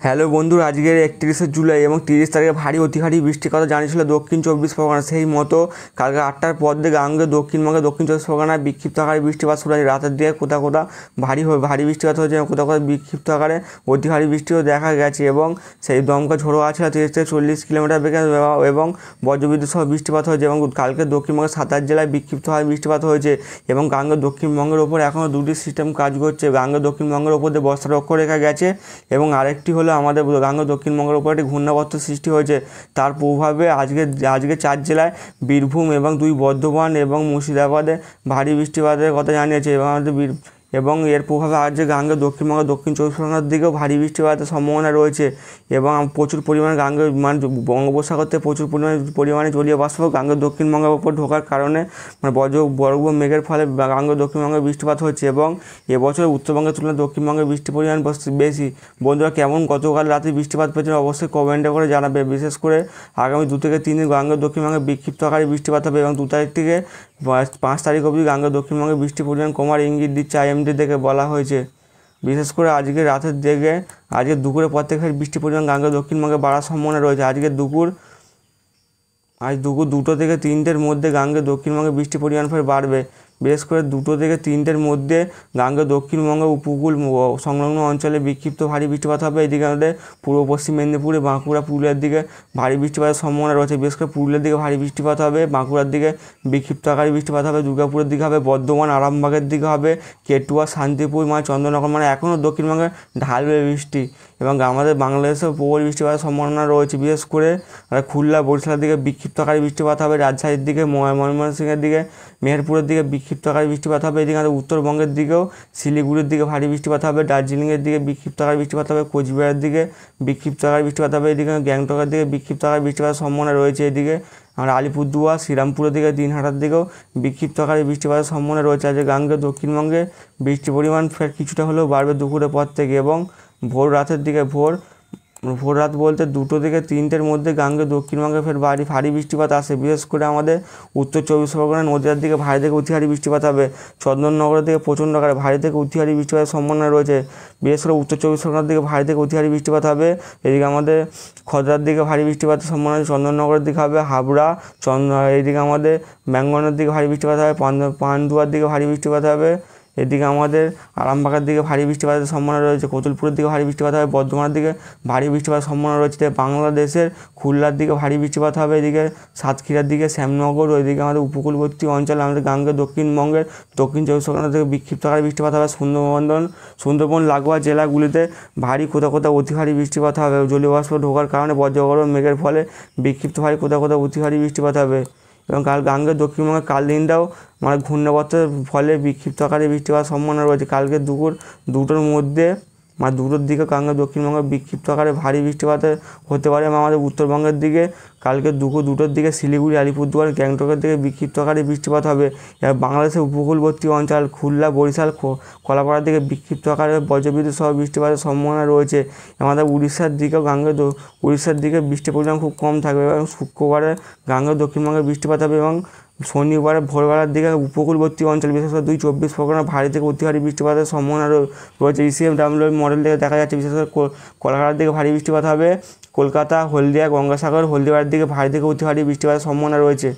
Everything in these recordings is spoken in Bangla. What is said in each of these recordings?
হ্যালো বন্ধুরা, আজকের 31শে জুলাই এবং 30 তারিখে ভারী অতি ভারী বৃষ্টির কথা জানিয়েছিল দক্ষিণ চব্বিশ পরগনা। সেই মতো কালকে 8টার পর থেকে গাঙ্গে দক্ষিণবঙ্গে দক্ষিণ চব্বিশ পরগনায় বিক্ষিপ্ত আকারে বৃষ্টিপাত শুরু হয়েছে। রাতের দিকে কোথাও কোথাও ভারী বৃষ্টিপাত হয়েছে, কোথাও কোথাও বিক্ষিপ্ত আকারে অতি ভারী বৃষ্টিও দেখা গেছে এবং সেই দমকা ঝোড়ো আছে 30 থেকে 40 কিলোমিটার বেগে এবং বজ্রবিদ্যুৎ সহ বৃষ্টিপাত হয়েছে। এবং কালকে দক্ষিণবঙ্গের 27 জেলায় বিক্ষিপ্ত হয় বৃষ্টিপাত হয়েছে এবং গাঙ্গে দক্ষিণবঙ্গের ওপর এখনও দুটি সিস্টেম কাজ করছে। গাঙ্গে দক্ষিণবঙ্গের ওপর দিয়ে বর্ষার অক্ষরেখা গেছে এবং আরেকটি হলো আমাদের গাঙ্গে দক্ষিণবঙ্গের উপর একটি ঘূর্ণাবর্ত সৃষ্টি হয়েছে। তার প্রভাবে আজকে 4 জেলায় বীরভূম এবং 2 বর্ধমান এবং মুর্শিদাবাদে ভারী বৃষ্টিপাতের কথা জানিয়েছে এবং এর প্রভাবে আজ গাঙ্গে দক্ষিণবঙ্গের দক্ষিণ চব্বিশ পরগনার দিকেও ভারী বৃষ্টিপাতের সম্ভাবনা রয়েছে এবং প্রচুর পরিমাণে গাঙ্গে বঙ্গোপসাগর থেকে প্রচুর পরিমাণে জলীয় বাষ্প গাঙ্গে দক্ষিণবঙ্গের উপর ঢোকার কারণে বড় মেঘের ফলে গাঙ্গে দক্ষিণবঙ্গে বৃষ্টিপাত হচ্ছে এবং এবছর উত্তরবঙ্গের তুলনায় দক্ষিণবঙ্গে বৃষ্টির পরিমাণ বেশি। বন্ধুরা, কেমন গতকাল রাতে বৃষ্টিপাত পেয়েছেন অবশ্যই কমেন্টে করে জানাবে। বিশেষ করে আগামী 2 থেকে 3 দিন গাঙ্গে দক্ষিণবঙ্গে বিক্ষিপ্ত আকারে বৃষ্টিপাত হবে এবং 2 তারিখ থেকে 5 তারিখ অবধি গাঙ্গে দক্ষিণবঙ্গে বৃষ্টির পরিমাণ কমার ইঙ্গিত দিচ্ছে IMD থেকে বলা হয়েছে। বিশেষ করে আজকে রাতের দিকে আজকে দুপুরের পর থেকে বৃষ্টির পরিমাণ গাঙ্গে দক্ষিণবঙ্গে বাড়ার সম্ভাবনা রয়েছে। আজ দুপুর 2টো থেকে 3টের মধ্যে গাঙ্গে দক্ষিণবঙ্গে বৃষ্টির পরিমাণ ফের বাড়বে। বিশেষ করে 2টো থেকে 3টের মধ্যে গাঙ্গে দক্ষিণবঙ্গ উপকূল সংলগ্ন অঞ্চলে বিক্ষিপ্ত ভারী বৃষ্টিপাত হবে। এদিকে আমাদের পূর্ব পশ্চিম মেদিনীপুরে, বাঁকুড়া, পুরুলিয়ার দিকে ভারী বৃষ্টিপাতের সম্ভাবনা রয়েছে। বিশেষ করে পুরুলিয়ার দিকে ভারী বৃষ্টিপাত হবে, বাঁকুড়ার দিকে বিক্ষিপ্ত আকারে বৃষ্টিপাত হবে, দুর্গাপুরের দিকে হবে, বর্ধমান আরামবাগের দিকে হবে, কেটুয়া, শান্তিপুর, চন্দননগর এখনও দক্ষিণবঙ্গে ঢালবে বৃষ্টি এবং আমাদের বাংলাদেশেও প্রবল বৃষ্টিপাতের সম্ভাবনা রয়েছে। বিশেষ করে খুলনা, বরিশালের দিকে বিক্ষিপ্ত আকারে বৃষ্টিপাত হবে, রাজশাহীর দিকে, ময়মনসিংহের দিকে, মেহেরপুরের দিকে বিক্ষিপ্ত আকারে বৃষ্টিপাত হবে। এদিকে আমাদের উত্তরবঙ্গের দিকেও শিলিগুড়ির দিকে ভারী বৃষ্টিপাত হবে, দার্জিলিংয়ের দিকে বিক্ষিপ্ত আকারে বৃষ্টিপাত হবে, কোচবিহারের দিকে বিক্ষিপ্ত আকারে বৃষ্টিপাত হবে। এদিকে গ্যাংটকের দিকে বিক্ষিপ্ত আকারে বৃষ্টিপাতের সম্ভাবনা রয়েছে। এদিকে আমরা আলিপুরদুয়ার, শ্রীরামপুরের দিকে, দিনহাটার দিকেও বিক্ষিপ্ত আকারে বৃষ্টিপাতের সম্ভাবনা রয়েছে। আজ গাঙ্গে দক্ষিণবঙ্গে বৃষ্টির পরিমাণ ফের কিছুটা হলেও বাড়বে দুপুরের পর থেকে এবং ভোর রাত বলতে 2টো থেকে 3টের মধ্যে গাঙ্গে দক্ষিণবঙ্গে ফের ভারী বৃষ্টিপাত আসে। বিশেষ করে আমাদের উত্তর চব্বিশ পরগনা, নদীয়ার দিকে ভারী থেকে অতি ভারী বৃষ্টিপাত হবে। চন্দননগরের দিকে প্রচণ্ড আকারে ভারী থেকে অতি ভারী বৃষ্টিপাতের সম্ভাবনা রয়েছে। বিশেষ করে উত্তর চব্বিশ পরগনার দিকে ভারী থেকে অতি ভারী বৃষ্টিপাত হবে। এদিকে আমাদের খদরার দিকে ভারী বৃষ্টিপাতের সম্ভাবনা, চন্দননগরের দিকে হবে, হাবড়া, এইদিকে আমাদের ম্যাঙ্গনের দিকে ভারী বৃষ্টিপাত হবে, পান্ডুয়ার দিকে ভারী বৃষ্টিপাত হবে। এদিকে আমাদের আরামবাগের দিকে ভারী বৃষ্টিপাতের সম্ভাবনা রয়েছে, কোতুলপুরের দিকে ভারী বৃষ্টিপাত হবে, বর্ধমানের দিকে ভারী বৃষ্টিপাতের সম্ভাবনা রয়েছে। বাংলাদেশের খুলনার দিকে ভারী বৃষ্টিপাত হবে, এদিকে সাতক্ষীরার দিকে, শ্যামনগর, ওইদিকে আমাদের উপকূলবর্তী অঞ্চলে আমাদের গাঙ্গে দক্ষিণবঙ্গের দক্ষিণ চব্বিশ পরগনা থেকে বিক্ষিপ্ত আকারে বৃষ্টিপাত হবে। সুন্দরবন লাগোয়া জেলাগুলিতে কোথাও কোথাও অতি ভারী বৃষ্টিপাত হবে। জলীয় বাষ্প ঢোকার কারণে বজ্রগর্ভ মেঘের ফলে বিক্ষিপ্ত ভারী কোথাও কোথাও অতি ভারী বৃষ্টিপাত হবে এবং কাল গাঙ্গে দক্ষিণবঙ্গের কাল দিনটাও ঘূর্ণাবর্তের ফলে বিক্ষিপ্ত আকারে বৃষ্টিপাতের সম্ভাবনা রয়েছে। কালকে দুপুর 2টোর মধ্যে 2টোর দিকে গাঙ্গে দক্ষিণবঙ্গে বিক্ষিপ্ত আকারে ভারী বৃষ্টিপাত হতে পারে এবং আমাদের উত্তরবঙ্গের দিকে কালকে 2টোর দিকে শিলিগুড়ি, আলিপুরদুয়ার, গ্যাংটকের দিকে বিক্ষিপ্ত আকারে বৃষ্টিপাত হবে। এবার বাংলাদেশের উপকূলবর্তী অঞ্চল খুলনা, বরিশাল, কলাপাড়ার দিকে বিক্ষিপ্ত আকারে বজ্রবিদ্যুৎ সহ বৃষ্টিপাতের সম্ভাবনা রয়েছে। আমাদের উড়িষ্যার দিকে বৃষ্টির পরিমাণ খুব কম থাকবে এবং শুক্রবারে গাঙ্গে দক্ষিণবঙ্গে বৃষ্টিপাত হবে এবং শনিবারে ভোরবেলার দিকে উপকূলবর্তী অঞ্চল বিশেষ করে 2 চব্বিশ পরগনা ভারী থেকে অতি ভারী বৃষ্টিপাতের সম্ভাবনা রয়েছে। ECMWF মডেল থেকে দেখা যাচ্ছে বিশেষ করে কলকাতার দিকে ভারী বৃষ্টিপাত হবে, কলকাতা, হলদিয়া, গঙ্গাসাগর, হলদিবাড়ির দিকে ভারী থেকে অতি ভারী বৃষ্টিপাতের সম্ভাবনা রয়েছে।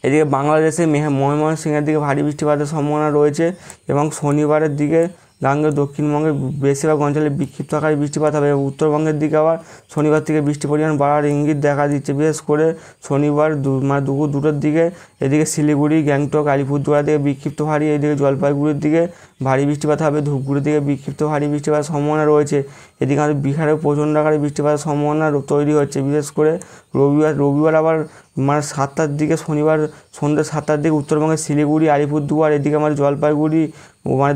এদিকে বাংলাদেশে ময়মনসিংহের দিকে ভারী বৃষ্টিপাতের সম্ভাবনা রয়েছে এবং শনিবারের দিকে গাঙ্গে দক্ষিণবঙ্গের বেশিরভাগ অঞ্চলে বিক্ষিপ্ত আকারে বৃষ্টিপাত হবে। উত্তরবঙ্গের দিকে আবার শনিবার থেকে বৃষ্টির পরিমাণ বাড়ার ইঙ্গিত দেখা দিচ্ছে। বিশেষ করে শনিবার দুপুর 2টোর দিকে এদিকে শিলিগুড়ি, গ্যাংটক, আলিপুরদুয়ার দিকে বিক্ষিপ্ত ভারী, এদিকে জলপাইগুড়ির দিকে ভারী বৃষ্টিপাত হবে, ধূপগুড়ির দিকে বিক্ষিপ্ত ভারী বৃষ্টিপাতের সম্ভাবনা রয়েছে। এদিকে আমাদের বিহারেও প্রচণ্ড আকারে বৃষ্টিপাতের সম্ভাবনা তৈরি হচ্ছে। বিশেষ করে রবিবার আবার 7টার দিকে, শনিবার সন্ধ্যা 7টার দিকে উত্তরবঙ্গের শিলিগুড়ি, আলিপুরদুয়ার, এদিকে আমাদের জলপাইগুড়ি,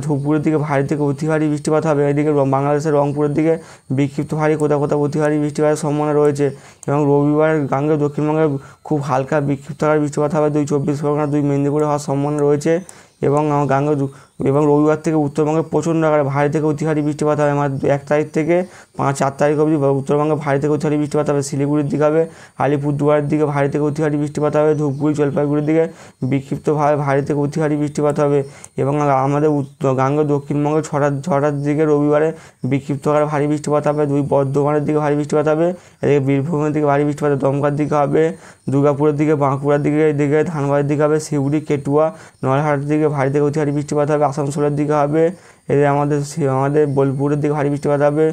ধূপগুড়ির দিকে ভারী থেকে অতি ভারী বৃষ্টিপাত হবে। এদিকে বাংলাদেশের রংপুরের দিকে বিক্ষিপ্ত ভারী কোথাও কোথাও অতি ভারী বৃষ্টিপাতের সম্ভাবনা রয়েছে এবং রবিবার গাঙ্গে দক্ষিণবঙ্গে খুব হালকা বিক্ষিপ্ত আকারে বৃষ্টিপাত হবে। 2 চব্বিশ পরগনা, 2 মেদিনীপুরে হওয়ার সম্ভাবনা রয়েছে এবং গাঙ্গে এবং রবিবার থেকে উত্তরবঙ্গে প্রচণ্ড আকারে ভারী থেকে অতি ভারী বৃষ্টিপাত হবে। আমার 1 তারিখ থেকে 4 তারিখ অবধি উত্তরবঙ্গে ভারী থেকে অতি ভারী বৃষ্টিপাত হবে। শিলিগুড়ির দিকে হবে, আলিপুরদুয়ারের দিকে ভারী থেকে অতি ভারী বৃষ্টিপাত হবে, ধূপগুড়ি জলপাইগুড়ির দিকে বিক্ষিপ্তভাবে ভারী থেকে অতি ভারী বৃষ্টিপাত হবে। এবং আমাদের গাঙ্গেয় দক্ষিণবঙ্গে ছটার দিকে রবিবারে বিক্ষিপ্ত আকারে ভারী বৃষ্টিপাত হবে। বর্ধমানের দিকে ভারী বৃষ্টিপাত হবে, এদিকে বীরভূমের দিকে ভারী বৃষ্টিপাত, দমকার দিকে হবে, দুর্গাপুরের দিকে, বাঁকুড়ার দিকে, ধানবাদের দিকে হবে, শিউড়ি, কেটুয়া, নলহাটের দিকে ভারী থেকে অতি ভারী বৃষ্টিপাত হবে, আসানসোলের দিকে হবে, এদের আমাদের বোলপুরের দিকে ভারী বৃষ্টিপাত হবে,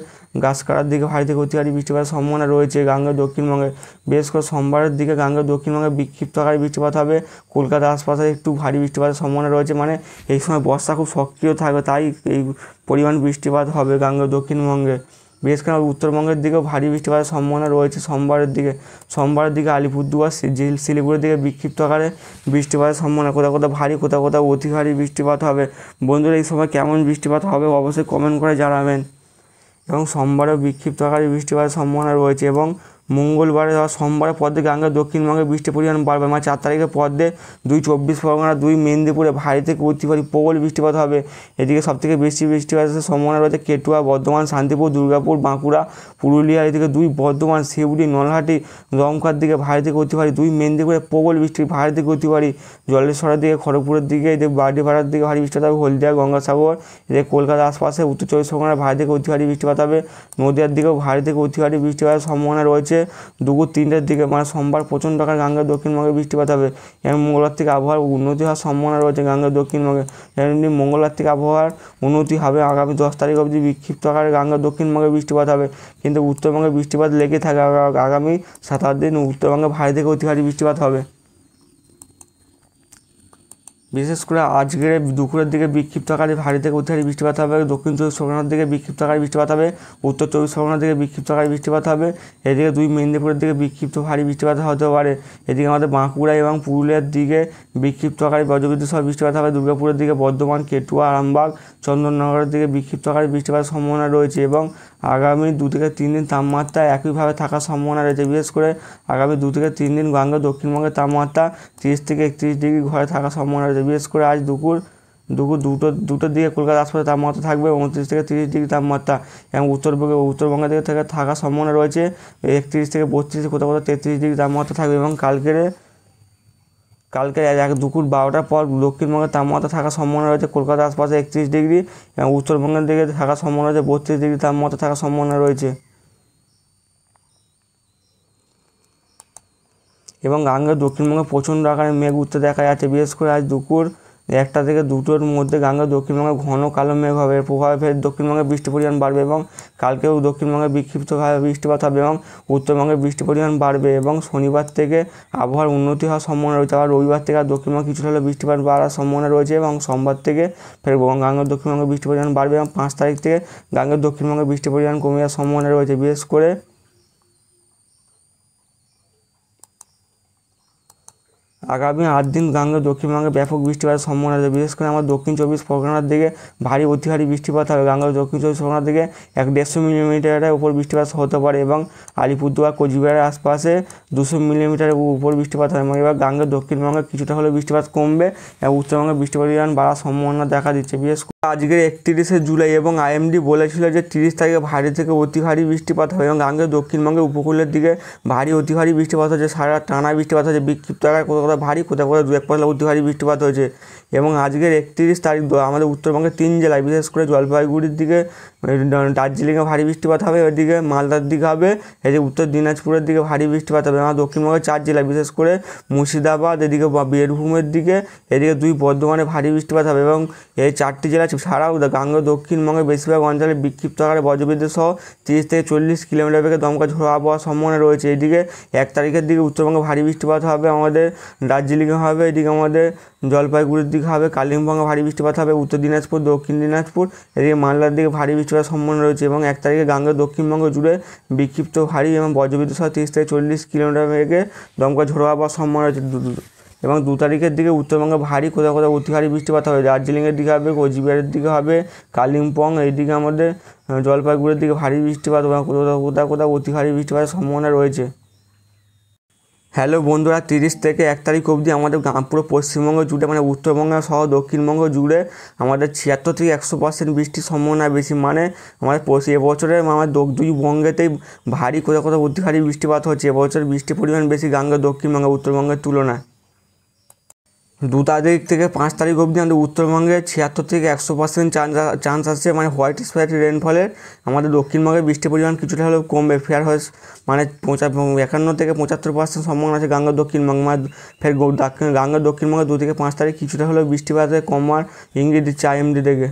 গাছকাড়ার দিকে ভারী থেকে অতি ভারী বৃষ্টিপাতের সম্ভাবনা রয়েছে। গাঙ্গেয় দক্ষিণবঙ্গে বিশেষ করে সোমবারের দিকে গাঙ্গেয় দক্ষিণবঙ্গে বিক্ষিপ্ত আকারে বৃষ্টিপাত হবে। কলকাতার আশপাশে একটু ভারী বৃষ্টিপাতের সম্ভাবনা রয়েছে, মানে এই সময় বর্ষা খুব সক্রিয় থাকবে, তাই এই পরিমাণ বৃষ্টিপাত হবে গাঙ্গেয় দক্ষিণবঙ্গে। বিশেষ করে উত্তরবঙ্গের দিকেও ভারী বৃষ্টিপাতের সম্ভাবনা রয়েছে সোমবারের দিকে আলিপুরদুয়ার, শিলিগুড়ির দিকে বিক্ষিপ্ত আকারে বৃষ্টিপাতের সম্ভাবনা, কোথাও কোথাও ভারী, কোথাও কোথাও অতি ভারী বৃষ্টিপাত হবে। বন্ধুরা, এই সময় কেমন বৃষ্টিপাত হবে অবশ্যই কমেন্ট করে জানাবেন। এবং সোমবারেও বিক্ষিপ্ত আকারে বৃষ্টিপাতের সম্ভাবনা রয়েছে। এবং মঙ্গলবারে সোমবারের পর থেকে গাঙ্গেয় দক্ষিণবঙ্গে বৃষ্টির পরিমাণ বাড়বে। 4 তারিখের পর দিয়ে 2 চব্বিশ পরগনা, 2 মেদিনীপুরে ভারী থেকে অতি ভারী প্রবল বৃষ্টিপাত হবে। এদিকে সবথেকে বেশি বৃষ্টিপাতের সম্ভাবনা রয়েছে কেটুয়া, বর্ধমান, শান্তিপুর, দুর্গাপুর, বাঁকুড়া, পুরুলিয়া, এদিকে 2 বর্ধমান, শিউড়ি, নলহাটি, দমকার দিকে ভারী থেকে অতি ভারী, 2 মেদিনীপুরে প্রবল বৃষ্টি, ভারী থেকে অতি ভারী, জলেশ্বরের দিকে, খড়গপুরের দিকে, এদিকে বাড়িপাড়ার দিকে ভারী বৃষ্টিপাত হবে, হলদিয়া, গঙ্গাসাগর, এদিকে কলকাতার আশপাশে উত্তর চব্বিশ পরগনায় ভারী থেকে অতি ভারী বৃষ্টিপাত হবে। নদীয়ার দিকেও ভারী থেকে অতি ভারী বৃষ্টিপাতের সম্ভাবনা রয়েছে। দুপুর 3টের দিকে মানে সোমবার প্রচণ্ড আকারে গাঙ্গেয় দক্ষিণবঙ্গে বৃষ্টিপাত হবে। এবং মঙ্গলবার থেকে আবহাওয়ার উন্নতি হওয়ার সম্ভাবনা রয়েছে গাঙ্গেয় দক্ষিণবঙ্গে। এমনি মঙ্গলবার থেকে আবহাওয়ার উন্নতি হবে। আগামী 10 তারিখ অবধি বিক্ষিপ্ত আকারে গাঙ্গেয় দক্ষিণবঙ্গে বৃষ্টিপাত হবে, কিন্তু উত্তরবঙ্গে বৃষ্টিপাত লেগে থাকে। আগামী 7-8 দিন উত্তরবঙ্গে ভারী থেকে অতি ভারী বৃষ্টিপাত হবে। বিশেষ করে আজকের দুপুরের দিকে বিক্ষিপ্ত আকারে ভারী থেকে অতি ভারী বৃষ্টিপাত হবে। দক্ষিণ চব্বিশ পরগনার দিকে বিক্ষিপ্ত আকারে বৃষ্টিপাত হবে, উত্তর চব্বিশ পরগনার দিকে বিক্ষিপ্ত আকারে বৃষ্টিপাত হবে। এদিকে 2 মেদিনীপুরের দিকে বিক্ষিপ্ত ভারী বৃষ্টিপাত হতে পারে। এদিকে আমাদের বাঁকুড়া এবং পুরুলিয়ার দিকে বিক্ষিপ্ত আকারে বজ্রবিদ্যুৎ সহ বৃষ্টিপাত হবে। দুর্গাপুরের দিকে, বর্ধমান, কেটুয়া, আরামবাগ, চন্দননগরের দিকে বিক্ষিপ্ত আকারে বৃষ্টিপাতের সম্ভাবনা রয়েছে। এবং আগামী 2 থেকে 3 দিন তাপমাত্রা একইভাবে থাকার সম্ভাবনা রয়েছে। বিশেষ করে আগামী 2 থেকে 3 দিন গাঙ্গেয় দক্ষিণবঙ্গের তাপমাত্রা 30 থেকে 31 ডিগ্রি ঘরে থাকার সম্ভাবনা রয়েছে। বিশেষ করে আজ দুপুর দুটোর দিকে কলকাতার আশপাশে তাপমাত্রা থাকবে 29 থেকে 30 ডিগ্রি তাপমাত্রা। এবং উত্তরবঙ্গের দিকে থেকে থাকার সম্ভাবনা রয়েছে 31 থেকে 32, কোথাও কোথাও 33 ডিগ্রি তাপমাত্রা থাকবে। এবং কালকে দুপুর 12টার পর দক্ষিণবঙ্গের তাপমাত্রা থাকার সম্ভাবনা রয়েছে কলকাতার আশপাশে 31 ডিগ্রি, এবং উত্তরবঙ্গের দিকে থাকার সম্ভাবনা রয়েছে 32 ডিগ্রি তাপমাত্রা থাকার সম্ভাবনা রয়েছে। এবং গাঙ্গেয় দক্ষিণবঙ্গে প্রচণ্ড আকারে মেঘ উঠতে দেখা যাচ্ছে। বিশেষ করে আজ দুপুর 1টা থেকে 2টোর মধ্যে গাঙ্গেয় দক্ষিণবঙ্গে ঘন কালো মেঘ হবে। এর প্রভাবে ফের দক্ষিণবঙ্গে বৃষ্টির পরিমাণ বাড়বে, এবং কালকেও দক্ষিণবঙ্গে বিক্ষিপ্তভাবে বৃষ্টিপাত হবে এবং উত্তরবঙ্গে বৃষ্টির পরিমাণ বাড়বে। এবং শনিবার থেকে আবহাওয়ার উন্নতি হওয়ার সম্ভাবনা রয়েছে। আবার রবিবার থেকে আর দক্ষিণবঙ্গে কিছুটা হলেও বৃষ্টিপাত বাড়ার সম্ভাবনা রয়েছে। এবং সোমবার থেকে ফের গাঙ্গেয় দক্ষিণবঙ্গে বৃষ্টির পরিমাণ বাড়বে, এবং 5 তারিখ থেকে গাঙ্গেয় দক্ষিণবঙ্গে বৃষ্টির পরিমাণ কমে যাওয়ার সম্ভাবনা রয়েছে। বিশেষ করে আগামী 8 দিন গাঙ্গেয় দক্ষিণবঙ্গে ব্যাপক বৃষ্টিপাতের সম্ভাবনা রয়েছে। বিশেষ করে আমার দক্ষিণ চব্বিশ পরগনার দিকে ভারী অতি ভারী বৃষ্টিপাত হবে। গাঙ্গেয় দক্ষিণ চব্বিশ পরগনার দিকে 150 মিলিমিটারের উপর বৃষ্টিপাত হতে পারে, এবং আলিপুরদুয়ার, কোচবিহারের আশপাশে 200 মিলিমিটারের উপর বৃষ্টিপাত হয়। এবং এবার গাঙ্গেয় দক্ষিণবঙ্গে কিছুটা হলেও বৃষ্টিপাত কমবে, এবং উত্তরবঙ্গে বৃষ্টিপাত পরিমাণ বাড়ার সম্ভাবনা দেখা দিচ্ছে। বিশেষ করে আজকের 31শে জুলাই এবং আইএমডি বলেছিল যে 30 তারিখে ভারী থেকে অতি ভারী বৃষ্টিপাত হবে। এবং গাঙ্গেয় দক্ষিণবঙ্গের উপকূলের দিকে ভারী অতি ভারী বৃষ্টিপাত হচ্ছে, সারা টানা বৃষ্টিপাত হচ্ছে, বিক্ষিপ্ত আকারে কোথাও কোথাও ভারী, কোথাও কোথাও 2-1 পশলা অতি ভারী বৃষ্টিপাত হয়েছে। এবং আজকের 31 তারিখ আমাদের উত্তরবঙ্গের 3 জেলায়, বিশেষ করে জলপাইগুড়ির দিকে, দার্জিলিংয়ে ভারী বৃষ্টিপাত হবে, ওইদিকে মালদার দিকে হবে, এই যে উত্তর দিনাজপুরের দিকে ভারী বৃষ্টিপাত হবে। আমার দক্ষিণবঙ্গের 4 জেলায়, বিশেষ করে মুর্শিদাবাদ, এদিকে বীরভূমের দিকে, এদিকে 2 বর্ধমানে ভারী বৃষ্টিপাত হবে। এবং এই 4টি জেলা ছাড়াও গাঙ্গেয় দক্ষিণবঙ্গের বেশিরভাগ অঞ্চলে বিক্ষিপ্ত আকারে বজ্রবিদ্যুৎ সহ 30 থেকে 40 কিলোমিটার বেগে দমকা ঝোড়ো আবহাওয়ার সম্ভাবনা রয়েছে। এইদিকে 1 তারিখের দিকে উত্তরবঙ্গে ভারী বৃষ্টিপাত হবে, আমাদের দার্জিলিংয়ে হবে, এদিকে আমাদের জলপাইগুড়ির দিকে হবে, কালিম্পংয়ে ভারী বৃষ্টিপাত হবে, উত্তর দিনাজপুর, দক্ষিণ দিনাজপুর, এদিকে মালদার দিকে ভারী বৃষ্টিপাতের সম্ভাবনা রয়েছে। এবং 1 তারিখে গাঙ্গেয় দক্ষিণবঙ্গ জুড়ে বিক্ষিপ্ত ভারী এবং বজ্রবিদ্যুৎ সহ 30 থেকে 40 কিলোমিটার বেগে দমকা ঝোড়ো আবহাওয়ার সম্ভাবনা রয়েছে। এবং 2 তারিখের দিকে উত্তরবঙ্গে ভারী, কোথাও কোথাও অতি ভারী বৃষ্টিপাত হবে, দার্জিলিংয়ের দিকে হবে, কোচবিহারের দিকে হবে, কালিম্পং, এইদিকে আমাদের জলপাইগুড়ির দিকে ভারী বৃষ্টিপাত, কোথাও কোথাও অতি ভারী বৃষ্টিপাতের সম্ভাবনা রয়েছে। হ্যালো বন্ধুরা, 30 থেকে 1 তারিখ অবধি আমাদের পুরো পশ্চিমবঙ্গ জুড়ে মানে উত্তরবঙ্গ সহ দক্ষিণবঙ্গ জুড়ে আমাদের 76 থেকে 100% বৃষ্টির সম্ভাবনা বেশি। মানে আমাদের এবছরে আমার দুই বঙ্গেতেই ভারী কোথাও কোথাও অতি ভারী বৃষ্টিপাত হচ্ছে। এবছর বৃষ্টির পরিমাণ বেশি গাঙ্গে দক্ষিণবঙ্গে উত্তরবঙ্গের তুলনায়। 2 তারিখ থেকে 5 তারিখ অবধি আমাদের উত্তরবঙ্গে 76 থেকে 100% চান্স আসছে মানে হোয়াইট স্প্রেড রেনফলের। আমাদের দক্ষিণবঙ্গে বৃষ্টির পরিমাণ কিছুটা হলেও কমবে। ফেয়ার হয়েছে মানে 51 থেকে 75% সম্ভাবনা আছে গাঙ্গের দক্ষিণবঙ্গ। মানে ফের গাঙ্গের দক্ষিণবঙ্গে 2 থেকে 5 তারিখ কিছুটা হলেও বৃষ্টিপাতে কমার ইঙ্গিত দিচ্ছে IMD থেকে।